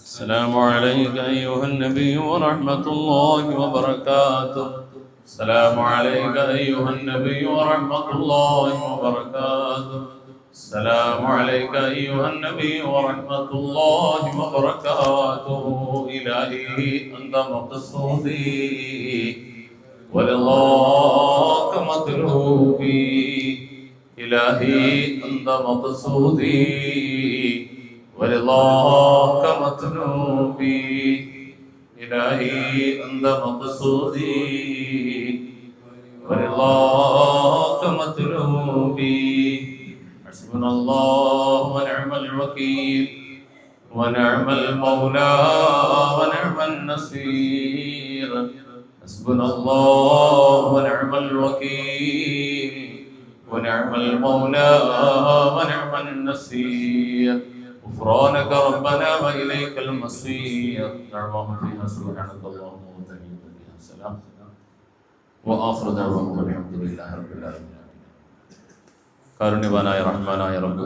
السلام عليك أيها النبي ورحمة الله وبركاته. السلام عليك أيها النبي ورحمة الله وبركاته. السلام عليك أيها النبي ورحمة الله وبركاته. إلهي أنت مقصودي ورضاك مطلوبي. إلهي أنت مقصودي ورضاك مطلوبي. إلهي أنت مقصودي ورضاك مطلوبي. حسبنا الله ونعم الوكيل ونعم المولى ونعم النصير. حسبنا الله ونعم الوكيل ونعم المولى ونعم النصير. غفرانك ربنا وإليك المصير. دعواهم فيها سبحانك اللهم وتحيتهم فيها سلام وآخر دعواهم الحمد لله رب العالمين. കാരുണ്യവാനായ റഹ്മാനായ റബ്ബ്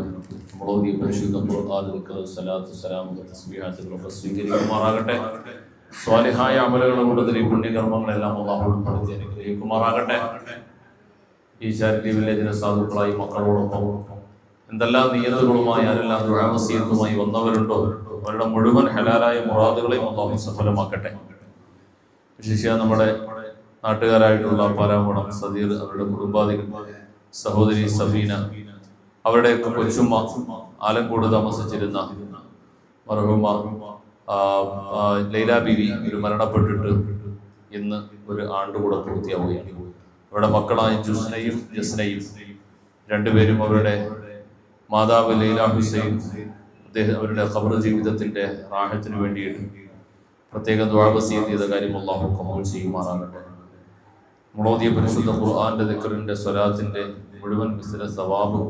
നമ്മളോട് ഈ പരിശുദ്ധ ഖുർആനിൽ സ്വലാത്തു സലാം തസ്ബീഹാത്തുകളൊക്കെ സ്വീകരിക്കുമാറാകട്ടെ. സ്വാലിഹായ അമലുകളുടെ കൂട്ടത്തിൽ ഈ പുണ്യകർമ്മങ്ങളെല്ലാം അല്ലാഹു ഉൾപ്പെടുത്തി അനുഗ്രഹിക്കുമാറാകട്ടെ. ഈ ചാരിറ്റി വില്ലേജിലെ സാധുക്കളായി മക്കളോടൊപ്പം എന്തെല്ലാം നിയത്തുകളുമായി ആരെല്ലാം ദുആ വസിയത്തുമായി വന്നവരുണ്ടോ അവരുടെ മുഴുവൻ ഹലാലായ മുറാദുകളെയും അല്ലാഹു സഫലമാക്കട്ടെ. വിശേഷിച്ച് നമ്മുടെ നാട്ടുകാരായിട്ടുള്ള പാലാമൂടം സദീർ, അവരുടെ കുടുംബാദികൾ, സഹോദരി സഫീന, അവരുടെയൊക്കെ കൊച്ചുമ്മ, ആലങ്കോട് താമസിച്ചിരുന്ന മർഹൂമ ലൈല ബീവി ഒരു മരണപ്പെട്ടിട്ട് ഇന്ന് ഒരു ആണ്ടുകൂടെ പൂർത്തിയാവുകയാണ്. അവരുടെ മക്കളായ ജുസ്നയും ജസ്നയും രണ്ടുപേരും അവരുടെ മാതാവ് ലൈല ഹുസൈൻ അവരുടെ ഖബർ ജീവിതത്തിന്റെ റാഹത്തിന് വേണ്ടിയിട്ട് പ്രത്യേകം ദുആ വസിയത്ത് ചെയ്ത കാര്യം അല്ലാഹു കബൂൽ ചെയ്യുമാറാകട്ടെ. നമ്മളോദിയ പരിശുദ്ധ ഖുർആന്റെ ദിക്റിന്റെ സ്വലാത്തിന്റെ മുഴുവൻ മിസ്ല സവാബ്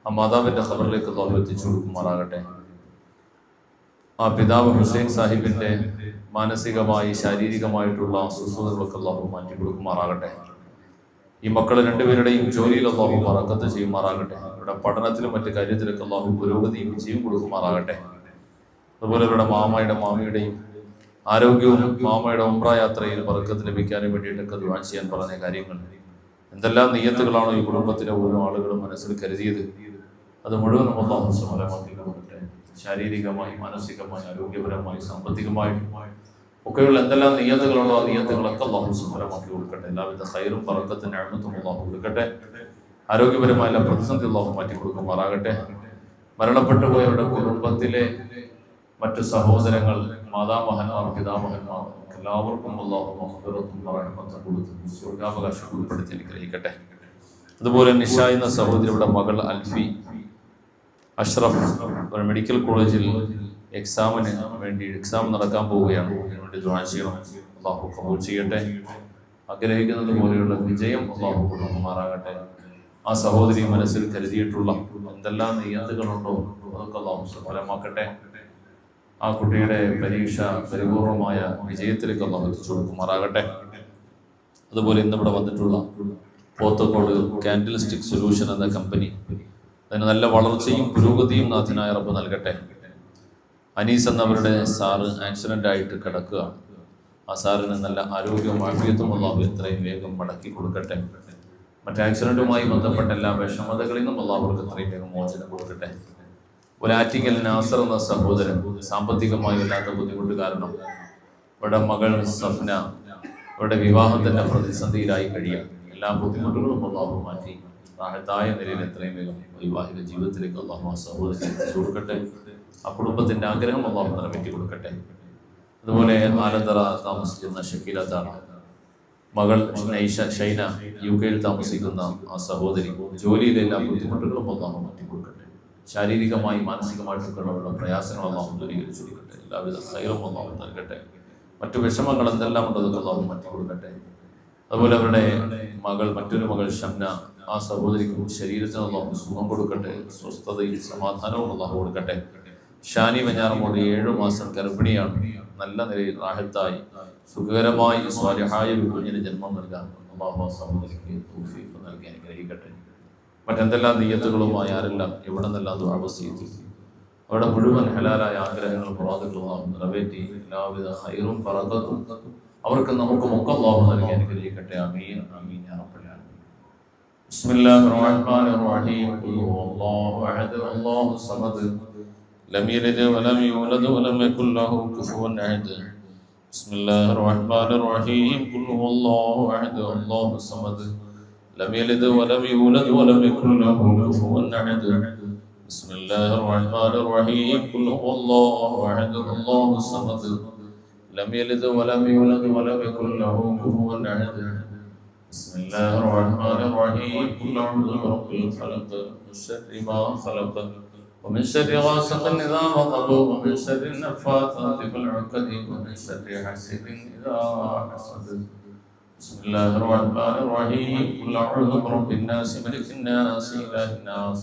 ആ മാതാവിന്റെ ഖബറിലേക്ക് അല്ലാഹു എത്തിച്ചു കൊടുക്കുമാറാകട്ടെ. ആ പിതാവ് ഹുസൈൻ സാഹിബിന്റെ മാനസികമായി ശാരീരികമായിട്ടുള്ള അസ്വസ്ഥതകളൊക്കെ അല്ലാഹു മാറ്റി കൊടുക്കുമാറാകട്ടെ. ഈ മക്കൾ രണ്ടുപേരുടെയും ജോലിയിൽ അല്ലാഹു ബറക്കത്ത് ചെയ്യുമാറാകട്ടെ. അവരുടെ പഠനത്തിലും മറ്റു കാര്യത്തിലൊക്കെ അല്ലാഹു പുരോഗതിയും വിജയം കൊടുക്കുമാറാകട്ടെ. അതുപോലെ അവരുടെ മാമയുടെ മാമിയുടെയും ആരോഗ്യവും മാമയുടെ ഉംറ യാത്രയിൽ ബറക്കത്ത് ലഭിക്കാനും വേണ്ടിയിട്ടൊക്കെ ദുആ ചെയ്യാൻ പറഞ്ഞ കാര്യങ്ങൾ, എന്തെല്ലാം നിയ്യത്തുകളാണോ ഈ കുടുംബത്തിലെ ഓരോ ആളുകളും മനസ്സിൽ കരുതിയത് അത് മുഴുവനും അല്ലാഹു സഫലമാക്കി കൊടുക്കട്ടെ. ശാരീരികമായി, മാനസികമായി, ആരോഗ്യപരമായി, സാമ്പത്തികമായിട്ടും ഒക്കെയുള്ള എന്തെല്ലാം നിയ്യത്തുകളുണ്ടോ ആ നിയ്യത്തുകളൊക്കെ അല്ലാഹു സഫലമാക്കി കൊടുക്കട്ടെ. എല്ലാവിധ ഖൈറും ബറക്കത്തും നിഅമത്തും അല്ലാഹു കൊടുക്കട്ടെ. ആരോഗ്യപരമായ എല്ലാ പ്രതിസന്ധി അല്ലാഹു മാറ്റി കൊടുക്കുമാറാകട്ടെ. മരണപ്പെട്ടു പോയവരുടെ കുടുംബത്തിലെ മറ്റു സഹോദരങ്ങൾ, മാതാമഹന്മാർ, പിതാമഹന്മാർ എല്ലാവർക്കും അല്ലാഹു മഗ്ഫിറത്തും റഹ്മത്തും കൊടുത്ത് സ്വർഗ്ഗാവകാശം ഉൾപ്പെടുത്തി അനുഗ്രഹിക്കട്ടെ. അതുപോലെ നിഷ എന്ന സഹോദരിയുടെ മകൾ അൽഫി അഷ്റഫ് ഒരു മെഡിക്കൽ കോളേജിൽ എക്സാം നടക്കാൻ പോവുകയാണ്. അതിനുവേണ്ടി ദുആ ചെയ്യണം. അല്ലാഹു കബൂൽ ചെയ്യട്ടെ. ആഗ്രഹിക്കുന്നത് പോലെയുള്ള വിജയം അല്ലാഹു കൊടുക്കുമാറാകട്ടെ. ആ സഹോദരി മനസ്സിൽ കരുതിയിട്ടുള്ള എന്തെല്ലാം നിയത്തുകളുണ്ടോ അതൊക്കെ അല്ലാഹു സഫലമാക്കട്ടെ. ആ കുട്ടിയുടെ പരീക്ഷ പരിപൂർണമായ വിജയത്തിലേക്ക് അല്ലാഹു എത്തിച്ചു കൊടുക്കുമാറാകട്ടെ. അതുപോലെ ഇന്നിവിടെ വന്നിട്ടുള്ള പോത്തക്കോട് കാൻഡിൽ സ്റ്റിക് സൊല്യൂഷൻ എന്ന കമ്പനി, അതിന് നല്ല വളർച്ചയും പുരോഗതിയും നാഥനായ റബ്ബ് നൽകട്ടെ. അനീസ് എന്നവരുടെ സാറ് ആക്സിഡന്റ് ആയിട്ട് കിടക്കുകയാണ്. ആ സാറിന് നല്ല ആരോഗ്യവും ആഫിയത്തും അല്ലാഹു എത്രയും വേഗം മടക്കി കൊടുക്കട്ടെ. മറ്റ് ആക്സിഡന്റുമായി ബന്ധപ്പെട്ട എല്ലാ വിഷമതകളിൽ നിന്നും അല്ലാഹു അവർക്ക് എത്രയും വേഗം മോചനം കൊടുക്കട്ടെ. ഒരു ആറ്റിങ്ങൽ നാസർ എന്ന സഹോദരൻ സാമ്പത്തികമായി വല്ലാത്ത ബുദ്ധിമുട്ട് കാരണം അവരുടെ മകൾ സഫ്ന അവരുടെ വിവാഹത്തിന്റെ പ്രതിസന്ധിയിലായി കഴിയാം. എല്ലാ ബുദ്ധിമുട്ടുകളും അല്ലാഹു മാറ്റി റാഹത്തായ നിലയിൽ എത്രയും വേഗം വൈവാഹിക ജീവിതത്തിലേക്ക് അല്ലാഹു ആ സഹോദരനെ എത്തിച്ചു കൊടുക്കട്ടെ. ആ കുടുംബത്തിന്റെ ആഗ്രഹം അല്ലാഹു നിറവേറ്റി കൊടുക്കട്ടെ. അതുപോലെ ആലന്തറ താമസിക്കുന്ന ഷക്കീലത്താണ് മകൾ ഷൈന UK താമസിക്കുന്ന ആ സഹോദരി ജോലിയിലെ എല്ലാ ബുദ്ധിമുട്ടുകളും അല്ലാഹു മാറ്റി കൊടുക്കട്ടെ. ശാരീരികമായി മാനസികമായിട്ടുള്ള പ്രയാസങ്ങൾ അല്ലാഹു ദൂരീകരിച്ചു കൊടുക്കട്ടെ. എല്ലാവിധ ഖൈറും അല്ലാഹു നൽകട്ടെ. മറ്റു വിഷമങ്ങൾ എന്തെല്ലാം ഉണ്ടോ അതൊക്കെ അല്ലാഹു മാറ്റി കൊടുക്കട്ടെ. അതുപോലെ അവരുടെ മറ്റൊരു മകൾ ഷംന, ആ സഹോദരിക്കും ശരീരത്തിന് അല്ലാഹു സുഖം കൊടുക്കട്ടെ. സ്വസ്ഥതയും സമാധാനവും അല്ലാഹു കൊടുക്കട്ടെ. ഷാനി വെഞ്ഞാറമോട് 7 മാസം ഗർഭിണിയാണ്. നല്ല നിലയിൽ റാഹത്തായി സുഖകരമായി സ്വാലിഹായ കുഞ്ഞിന് ജന്മം നൽകാൻ അല്ലാഹു സഹോദരിക്ക് തൗഫീഖ് നൽകി അനുഗ്രഹിക്കട്ടെ. മറ്റെന്തെല്ലാം നിയ്യത്തുകളുമായി ആരെല്ലാം എവിടെ നിന്നെല്ലാം ദുആ വസിയത്ത് അവരുടെ മുഴുവൻ ഹലാലായ ആഗ്രഹങ്ങൾ മുറാദുകളും നിറവേറ്റി എല്ലാവിധ ഖൈറും ബറകത്തും അവർക്ക് നമുക്കുമൊക്കെ അല്ലാഹു നൽകി അനുഗ്രഹിക്കട്ടെ. ആമീൻ ആമീൻ യാ റബ്ബൽ ആലമീൻ. ബിസ്മില്ലാഹിർ റഹ്മാനിർ റഹീം. ഖുൽ ഹുവല്ലാഹു അഹദ് അല്ലാഹു സമദ് ലം യലിദ് വലം യൂലദ് വലം യകുൽ ലഹു കുഫുവൻ അഹദ്. ബിസ്മില്ലാഹിർ റഹ്മാനിർ റഹീം. ഖുൽ ഹുവല്ലാഹു അഹദ് അല്ലാഹു സമദ് ലം യലിദ് വലം യൂലദ് വലം യകുൽ ലഹു കുഫുവൻ അഹദ്. بسم الله الرحمن الرحيم قل هو الله احد الله الصمد لم يلد ولم يولد ولم يكن له كفوا احد. بسم الله الرحمن الرحيم قل اعوذ برب الفلق من شر ما خلق ومن شر غاسق اذا وقب ومن شر النفاثات في العقد ومن شر حاسد اذا حسد. بسم الله الرحمن الرحيم قل اعوذ برب الناس ملك الناس اله الناس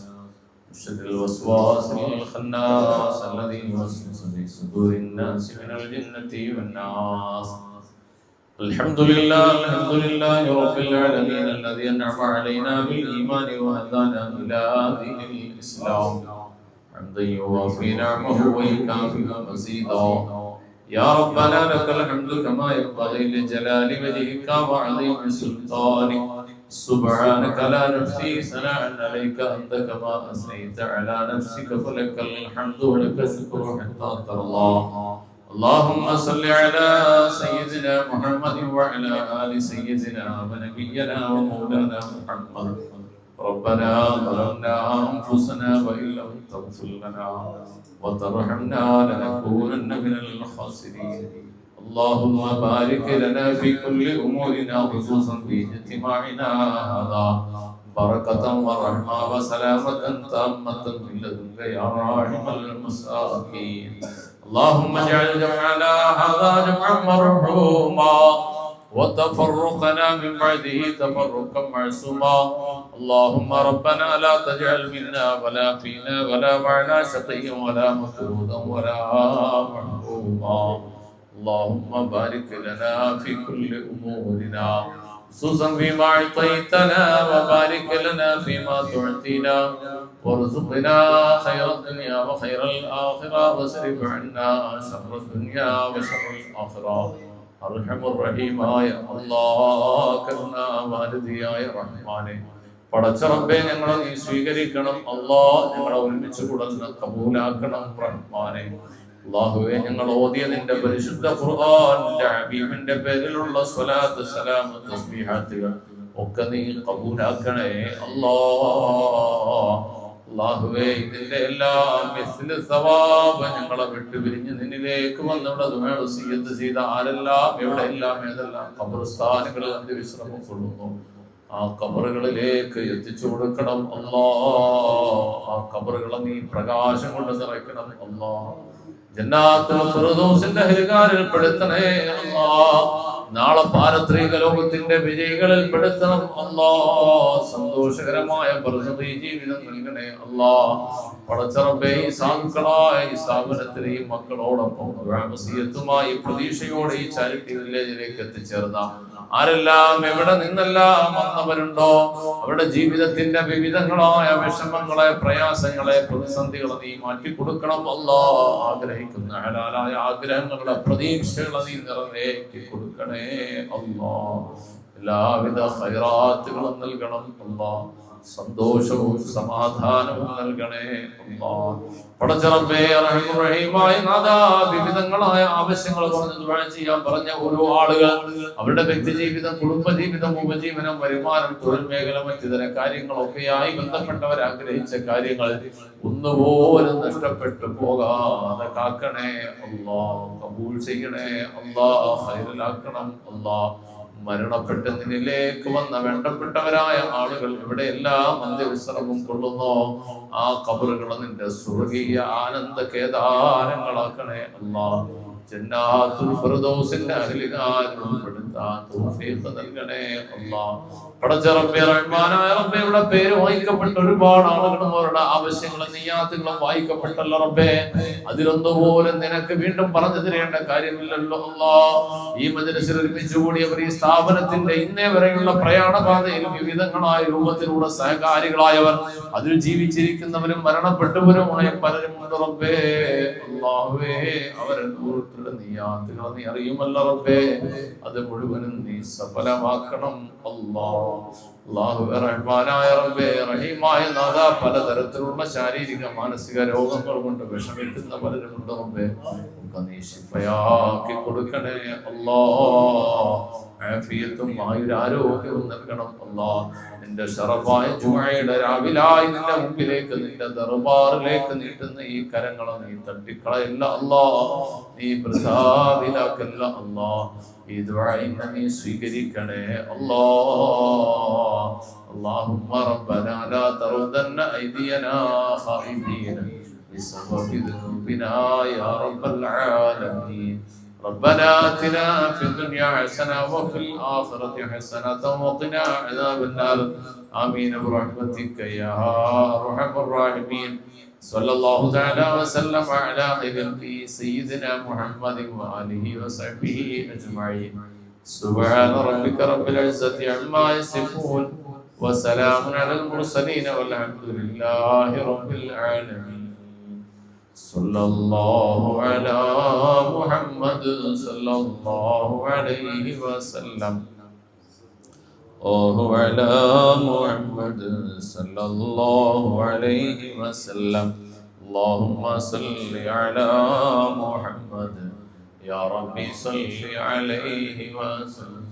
شر الوسواس الخناس الذي يوسوس في صدور الناس من الجنة والناس. الحمد لله رب العالمين الذي أنعم علينا بالإيمان وهدانا إلى دين الإسلام حمدا يوافي نعمه ويكافئ مزيدا. يا ربنا لك الحمد كما ينبغي لجلال وجهك وعظيم سلطانك. سبحانك لا نحصي ثناء عليك أنت كما أثنيت على نفسك فلك الحمد ولك الشكر حتى ترضى. اللهم صل على سيدنا محمد وعلى آل سيدنا ونبينا ومولانا محمد. ربنا ظلمنا أنفسنا وإن لم تغفر لنا وترحمنا لنكونن من الخاسرين. اللهم بارك لنا في كل أمورنا خصوصا في اجتماعنا هذا بركة ورحمة وسلامة تامة من لدنك يا راحم المساكين. اللهم اجعل جمعنا هذا جمعا مرحوما وتفرقنا من بعده تفرقا معصوما. اللهم ربنا لا تجعل منا ولا فينا ولا معنا شقيا ولا مطرودا ولا محروما. اللهم بارك لنا في كل أمورنا خصوصا فيما أعطيتنا وبارك لنا فيما تعطينا وارزقنا خير الدنيا وخير الآخرة واصرف عنا شر الدنيا وشر الآخرة. أرحم الرحيم يا الله كرنا والدي يا رحمن. പടച്ച റബ്ബേ ഞങ്ങളെ നീ സ്വീകരിക്കണം അല്ലാഹ്. ഞങ്ങളെ ഒരുമിച്ച് കൂടുന്ന കബൂലാക്കണം റഹ്മാനേ. അല്ലാഹുവേ ഞങ്ങൾ ഓതിയ നിന്റെ പരിശുദ്ധ ഖുർആനിന്റെ ഹബീബിന്റെ പേരിലുള്ള സ്വലാത്ത് സലാം തസ്ബീഹാത്തുകൾ ഒക്കെ നീ കബൂലാക്കണേ അല്ലാഹ്. അല്ലാഹുവേ ഇതിന്റെ എല്ലാ മിസ്ല സവാബ് ഞങ്ങളെ വിട്ടുപിരിഞ്ഞ് നിന്നിലേക്ക് വന്നിവിടെ ദുആ വസിയത്ത് ചെയ്ത ആരെല്ലാം എവിടെയെല്ലാം ഏതെല്ലാം ഖബർസ്ഥാനുകളിൽ അന്ത്യവിശ്രമം കൊള്ളുന്നു ആ ഖബറുകളിലേക്ക് എത്തിച്ചു കൊടുക്കണം അല്ലാഹ്. ആ ഖബറുകളെ നീ പ്രകാശം കൊണ്ട് നിറയ്ക്കണം അല്ലാഹ്. ജന്നാത്തുൽ ഫിർദൗസിന്റെ അഹ്ലുകാരിൽ പെടുത്തണേ അല്ലാഹ്. നാളെ പാരത്രിക ലോകത്തിന്റെ വിജയികളിൽ പെടുത്തണം അല്ലാഹ്. സന്തോഷകരമായ ബർസഖി ജീവിതം നൽകണേ അല്ലാഹ്. പടച്ച റബ്ബേ ഈ സാധുക്കളായ ഈ സ്ഥാപനത്തിലെ ഈ മക്കളോടൊപ്പം വസിയത്തുമായി പ്രതീക്ഷയോടെ ഈ ചാരിറ്റി വില്ലേജിലേക്ക് എത്തിച്ചേർന്ന ആരെല്ലാം എവിടെ നിന്നെല്ലാം വന്നവരുണ്ടോ അവരുടെ ജീവിതത്തിന്റെ വിവിധങ്ങളായ വിഷമങ്ങളെ പ്രയാസങ്ങളെ പ്രതിസന്ധികളെ നീ മാറ്റിക്കൊടുക്കണം അല്ലാഹ്. ആഗ്രഹിക്കുന്ന ഹലാലായ ആഗ്രഹങ്ങളുടെ പ്രതീക്ഷകളെ നീ നിറവേറ്റി കൊടുക്കണേ അല്ലാഹ്. എല്ലാവിധ ഖൈറാത്തുകളും നൽകണം അല്ലാഹ്. സന്തോഷവും സമാധാനവും നൽകണേ അല്ലാഹ്. പടച്ച റബ്ബേ റഹീം റഹീമായ നാഥാ വിവിധങ്ങളായ ആവശ്യങ്ങൾ പറഞ്ഞ് ദുആ ചെയ്യാൻ പറഞ്ഞ ഓരോ ആളുകൾ അവരുടെ വ്യക്തി ജീവിതം കുടുംബ ജീവിതം ഉപജീവനം വരുമാനം തൊഴിൽ മേഖല മറ്റിതര കാര്യങ്ങളൊക്കെയായി ബന്ധപ്പെട്ടവർ ആഗ്രഹിച്ച കാര്യങ്ങൾ ഒന്നുപോലും നഷ്ടപ്പെട്ടു പോകാതെ കാക്കണേ അല്ലാഹ്. കബൂൽ ചെയ്യണേ അല്ലാഹ്. ഖൈറിലാക്കണം അല്ലാഹ്. മരണപ്പെട്ട് നിന്നിലേക്ക് വന്ന വേണ്ടപ്പെട്ടവരായ ആളുകൾ എവിടെയെല്ലാം അന്ത്യവിശ്രമം കൊള്ളുന്നോ ആ ഖബറുകളെ നിന്റെ സ്വർഗീയ ആനന്ദ കേദാരങ്ങളാക്കണേ അല്ലാഹ്. ജന്നാത്തുൽ ഫിർദൗസിന്റെ അഹ്ലുകാരിൽ ഉൾപ്പെടുത്താൻ തൗഫീഖ് നൽകണേ അല്ലാഹ്. പടച്ച റബ്ബേ റഹ്മാനായ റബ്ബേ, ഇവിടെ പേര് വായിക്കപ്പെട്ട ഒരുപാട് ആളുകളും അവരുടെ ആവശ്യങ്ങളും നിയ്യാത്തുകളും വായിക്കപ്പെട്ടല്ലോ റബ്ബേ. അതിലൊന്നുപോലും നിനക്ക് വീണ്ടും പറഞ്ഞു തരേണ്ട കാര്യമില്ലല്ലോ അല്ലാഹ്. ഈ മജ്‌ലിസിൽ ഒരുമിച്ച് കൂടിയവർ ഈ സ്ഥാപനത്തിന്റെ ഇന്നേ വരെയുള്ള പ്രയാണപാതയിൽ വിവിധങ്ങളായ രൂപത്തിലൂടെ സഹകാരികളായവർ, അതിൽ ജീവിച്ചിരിക്കുന്നവരും മരണപ്പെട്ടവരുമായ പലരും ഉണ്ട് റബ്ബേ. അല്ലാഹുവേ, അവരുടെ നിയ്യാത്തുകൾ നീ അറിയുമല്ലോ റബ്ബേ. അത് മുഴുവനും നീ സഫലമാക്കണം അല്ലാഹ്. അല്ലാഹുവേ റഹ്മാനായ റബ്ബേ, റഹീമായ നാഥാ, പലതരത്തിലുള്ള ശാരീരിക മാനസിക രോഗങ്ങൾ കൊണ്ട് വിഷമിക്കുന്ന പലരും ഉണ്ട് റബ്ബേ. നീ ശിഫയാക്കി കൊടുക്കണേ അല്ലാഹ്. ആഫിയത്തും ആയുരാരോഗ്യവും നൽകണം അല്ലാഹ്. നിന്റെ ശറഫായ ജുമഅയുടെ രാവിലായി നിന്റെ മുമ്പിലേക്ക്, നിന്റെ ദർബാറിലേക്ക് നീട്ടുന്ന ഈ കരങ്ങളെ നീ തട്ടിക്കളയല്ല അല്ലാഹ്. നീ പ്രസാദിലാക്കല്ല അല്ലാഹ്. ഈ ദുആഇനെ നീ സ്വീകരിക്കണേ അല്ലാഹ്. اللهم ربنا لا تردن أيدينا خائبين بسبب ذنوبنا يا رب العالمين. ربنا آتنا في الدنيا حسنة وفي الآخرة حسنة وقنا عذاب النار. آمين برحمتك يا أرحم الراحمين. صلى الله تعالى وسلم على خلقه سيدنا محمد وآله وصحبه أجمعين. سبحان ربك رب العزة عما يصفون وسلام على المرسلين والحمد لله رب العالمين. صلى الله على محمد صلى الله عليه وسلم. على محمد صلى الله عليه وسلم. اللهم صل على محمد يا ربي صل عليه وسلم.